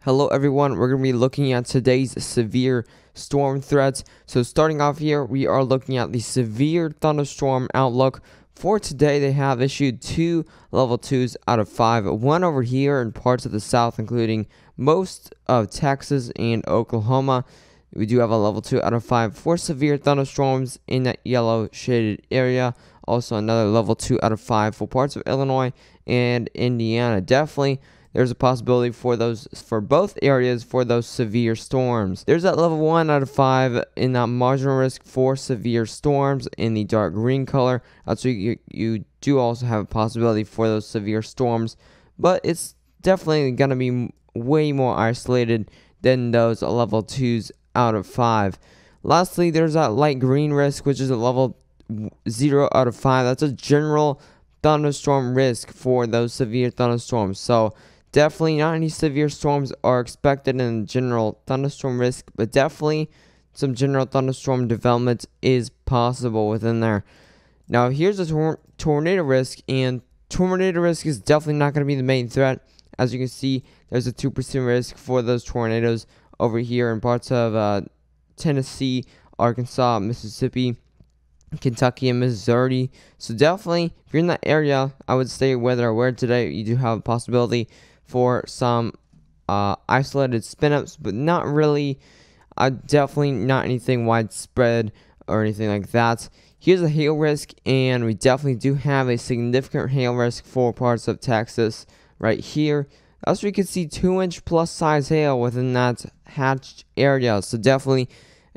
Hello everyone, we're going to be looking at today's severe storm threats. So starting off here, we are looking at the severe thunderstorm outlook. For today, they have issued 2 level 2s out of 5. One over here in parts of the south, including most of Texas and Oklahoma. We do have a level 2 out of 5 for severe thunderstorms in that yellow shaded area. Also another level 2 out of 5 for parts of Illinois and Indiana. Definitely there's a possibility for both areas for those severe storms. There's that level 1 out of 5 in that marginal risk for severe storms in the dark green color. So you do also have a possibility for those severe storms, but it's definitely going to be way more isolated than those level 2s out of 5. Lastly, there's that light green risk, which is a level 0 out of 5. That's a general thunderstorm risk for those severe thunderstorms. So definitely not any severe storms are expected in general thunderstorm risk, but definitely some general thunderstorm development is possible within there. Now here's a tornado risk, and tornado risk is definitely not going to be the main threat. As you can see, there's a 2% risk for those tornadoes over here in parts of Tennessee, Arkansas, Mississippi, Kentucky, and Missouri. So definitely, if you're in that area, I would stay weather aware today. You do have a possibility for some isolated spin-ups, but not really, definitely not anything widespread or anything like that. Here's a hail risk, and we definitely do have a significant hail risk for parts of Texas right here. Also, you can see 2-inch plus size hail within that hatched area. So definitely,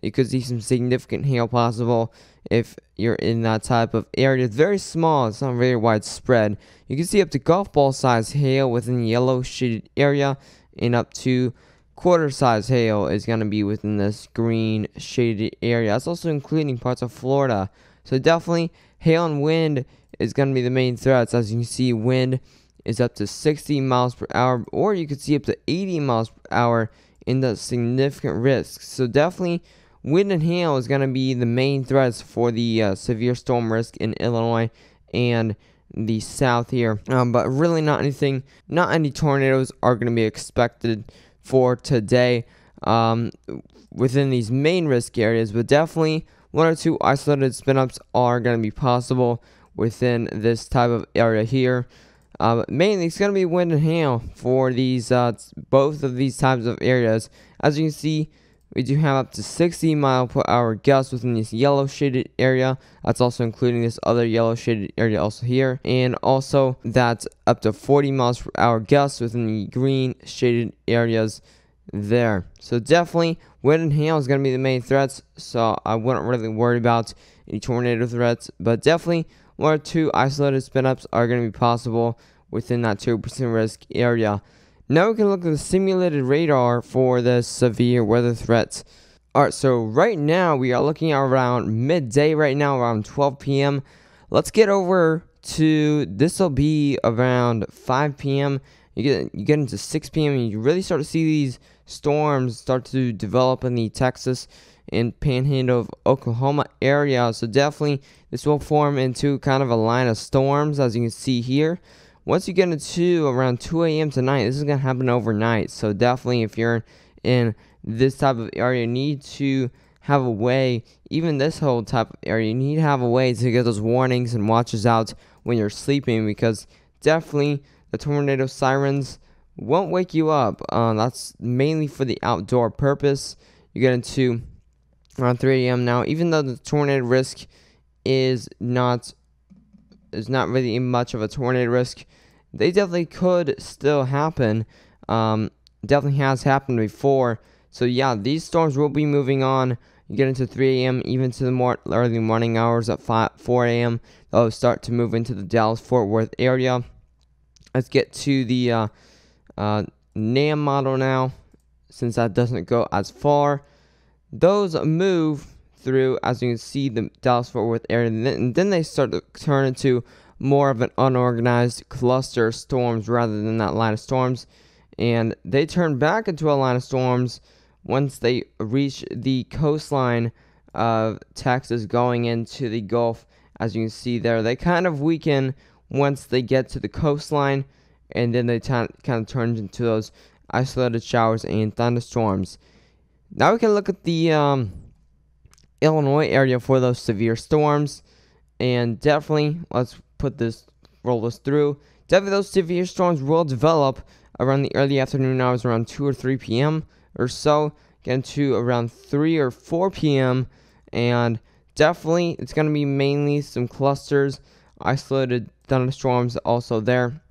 you could see some significant hail possible if you're in that type of area. It's very small, it's not very widespread. You can see up to golf ball size hail within the yellow shaded area, and up to quarter size hail is going to be within this green shaded area. That's also including parts of Florida. So definitely, hail and wind is going to be the main threats. As you can see, wind is up to 60 miles per hour, or you could see up to 80 miles per hour in the significant risks. So definitely, wind and hail is going to be the main threats for the severe storm risk in Illinois and the south here. But really not any tornadoes are going to be expected for today within these main risk areas. But definitely 1 or 2 isolated spin-ups are going to be possible within this type of area here. Mainly it's going to be wind and hail for these both of these types of areas. As you can see, we do have up to 60 mile per hour gusts within this yellow shaded area. That's also including this other yellow shaded area also here. And also that's up to 40 miles per hour gusts within the green shaded areas there. So definitely wind and hail is going to be the main threats. So I wouldn't really worry about any tornado threats. But definitely 1 or 2 isolated spin-ups are going to be possible within that 2% risk area. Now we can look at the simulated radar for the severe weather threats. Alright, so right now we are looking at around midday right now, around 12 p.m. Let's get over to, this will be around 5 p.m. You get into 6 p.m. and you really start to see these storms start to develop in the Texas and Panhandle of Oklahoma area. So definitely this will form into kind of a line of storms, as you can see here. Once you get into around 2 a.m. tonight, this is going to happen overnight. So definitely if you're in this type of area, you need to have a way, even this whole type of area, you need to have a way to get those warnings and watches out when you're sleeping, because definitely the tornado sirens won't wake you up. That's mainly for the outdoor purpose. You get into around 3 a.m. now, even though the tornado risk is not really much of a tornado risk, they definitely could still happen. Definitely has happened before. So yeah, these storms will be moving on. You get into 3 a.m. even to the more early morning hours at 4 a.m. They'll start to move into the Dallas-Fort Worth area. Let's get to the NAM model now, since that doesn't go as far. Those move through, as you can see, the Dallas-Fort Worth area, and then they start to turn into more of an unorganized cluster of storms rather than that line of storms, and they turn back into a line of storms once they reach the coastline of Texas going into the Gulf. As you can see there, they kind of weaken once they get to the coastline, and then they kind of turn into those isolated showers and thunderstorms. Now we can look at the Illinois area for those severe storms, and definitely roll this through. Definitely those severe storms will develop around the early afternoon hours, around 2 or 3 p.m. or so, getting to around 3 or 4 p.m. And definitely it's going to be mainly some clusters, isolated thunderstorms also there.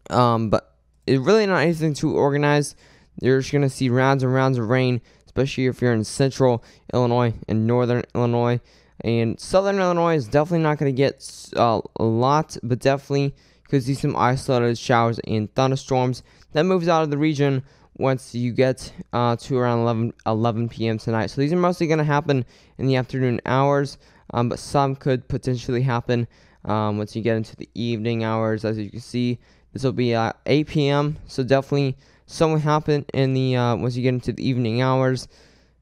But it's really not anything too organized. You're just going to see rounds and rounds of rain, especially if you're in central Illinois and northern Illinois. And southern Illinois is definitely not going to get a lot, but definitely could see some isolated showers and thunderstorms. That moves out of the region once you get to around 11 p.m. tonight. So these are mostly going to happen in the afternoon hours, but some could potentially happen once you get into the evening hours. As you can see, this will be 8 p.m. So definitely some will happen in the once you get into the evening hours,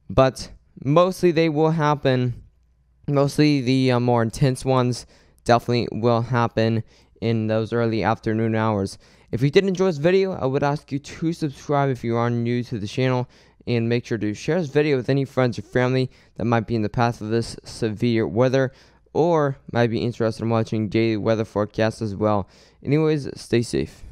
but mostly they will happen. Mostly the more intense ones definitely will happen in those early afternoon hours. If you did enjoy this video, I would ask you to subscribe if you are new to the channel, and make sure to share this video with any friends or family that might be in the path of this severe weather or might be interested in watching daily weather forecasts as well. Anyways, stay safe.